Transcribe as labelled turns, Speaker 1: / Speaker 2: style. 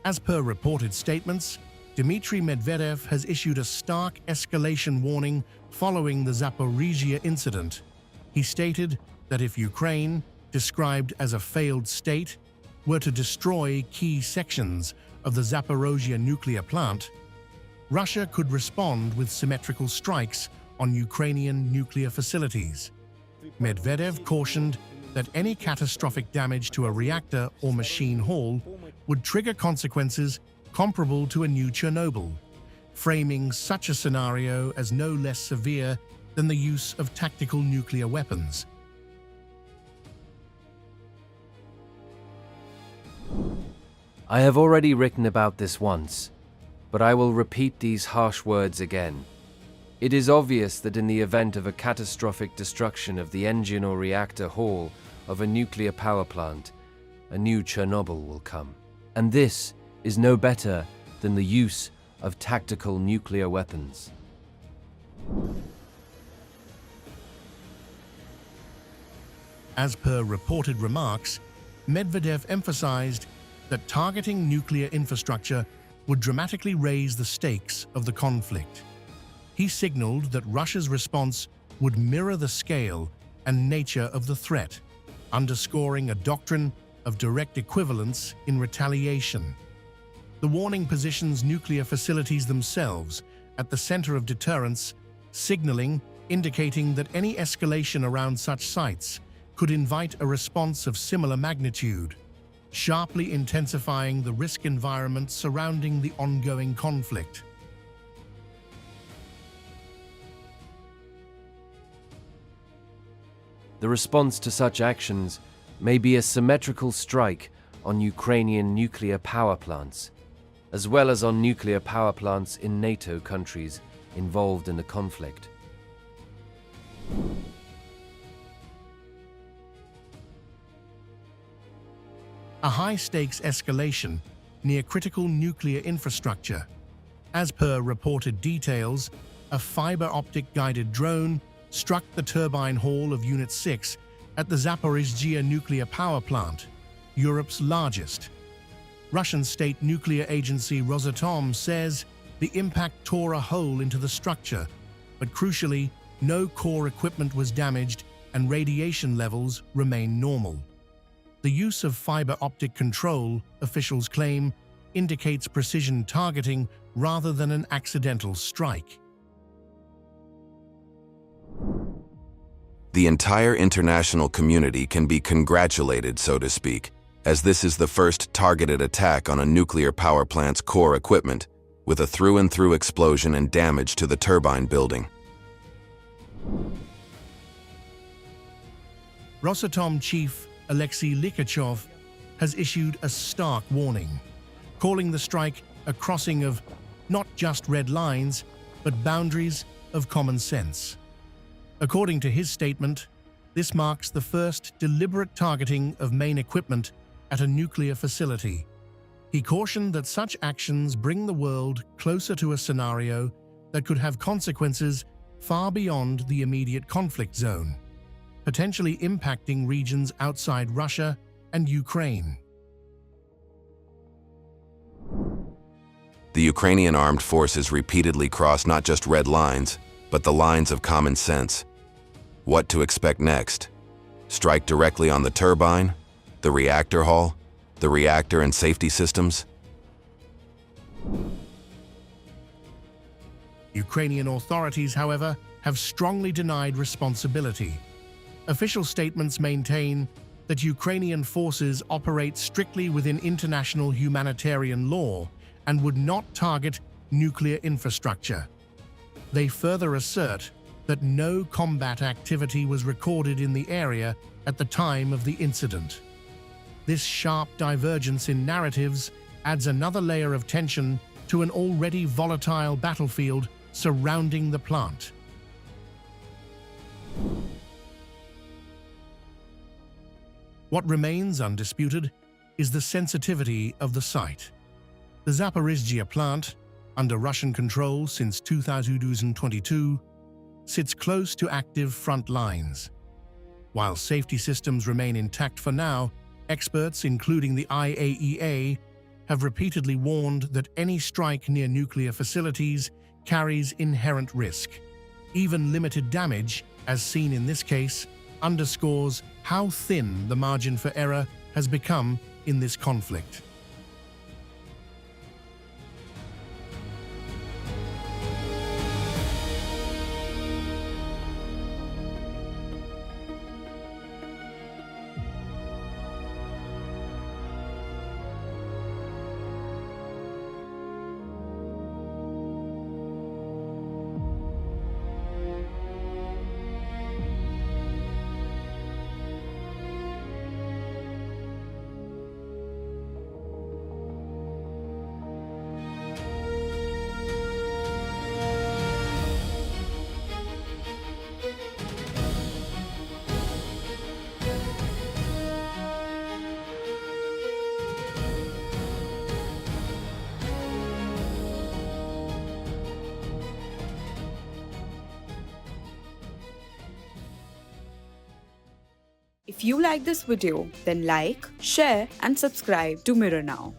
Speaker 1: As per reported statements, Dmitry Medvedev has issued a stark escalation warning following the Zaporizhzhia incident. He stated that if Ukraine, described as a failed state, were to destroy key sections of the Zaporizhzhia nuclear plant, Russia could respond with symmetrical strikes on Ukrainian nuclear facilities. Medvedev cautioned that any catastrophic damage to a reactor or machine hall would trigger consequences comparable to a new Chernobyl, framing such a scenario as no less severe than the use of tactical nuclear weapons.
Speaker 2: I have already written about this once, but I will repeat these harsh words again. It is obvious that in the event of a catastrophic destruction of the engine or reactor hall of a nuclear power plant, a new Chernobyl will come. And this is no better than the use of tactical nuclear weapons.
Speaker 1: As per reported remarks, Medvedev emphasized that targeting nuclear infrastructure would dramatically raise the stakes of the conflict. He signaled that Russia's response would mirror the scale and nature of the threat, underscoring a doctrine of direct equivalence in retaliation. The warning positions nuclear facilities themselves at the center of deterrence, indicating that any escalation around such sites could invite a response of similar magnitude, sharply intensifying the risk environment surrounding the ongoing conflict.
Speaker 2: The response to such actions may be a symmetrical strike on Ukrainian nuclear power plants, as well as on nuclear power plants in NATO countries involved in the conflict.
Speaker 1: A high-stakes escalation near critical nuclear infrastructure. As per reported details, a fiber-optic guided drone struck the turbine hall of Unit 6 at the Zaporizhzhia nuclear power plant, Europe's largest. Russian state nuclear agency Rosatom says the impact tore a hole into the structure, but crucially, no core equipment was damaged and radiation levels remain normal. The use of fiber optic control, officials claim, indicates precision targeting rather than an accidental strike.
Speaker 3: The entire international community can be congratulated, so to speak, as this is the first targeted attack on a nuclear power plant's core equipment, with a through-and-through explosion and damage to the turbine building.
Speaker 1: Rosatom chief Alexei Likhachov has issued a stark warning, calling the strike a crossing of not just red lines, but boundaries of common sense. According to his statement, this marks the first deliberate targeting of main equipment at a nuclear facility. He cautioned that such actions bring the world closer to a scenario that could have consequences far beyond the immediate conflict zone, potentially impacting regions outside Russia and Ukraine.
Speaker 3: The Ukrainian armed forces repeatedly cross not just red lines, but the lines of common sense. What to expect next? Strike directly on the turbine, the reactor hall, the reactor and safety systems?
Speaker 1: Ukrainian authorities, however, have strongly denied responsibility. Official statements maintain that Ukrainian forces operate strictly within international humanitarian law and would not target nuclear infrastructure. They further assert that no combat activity was recorded in the area at the time of the incident. This sharp divergence in narratives adds another layer of tension to an already volatile battlefield surrounding the plant. What remains undisputed is the sensitivity of the site. The Zaporizhzhia plant, under Russian control since 2022, sits close to active front lines. While safety systems remain intact for now, experts, including the IAEA, have repeatedly warned that any strike near nuclear facilities carries inherent risk. Even limited damage, as seen in this case, underscores how thin the margin for error has become in this conflict.
Speaker 4: If you like this video, then like, share and subscribe to Mirror Now.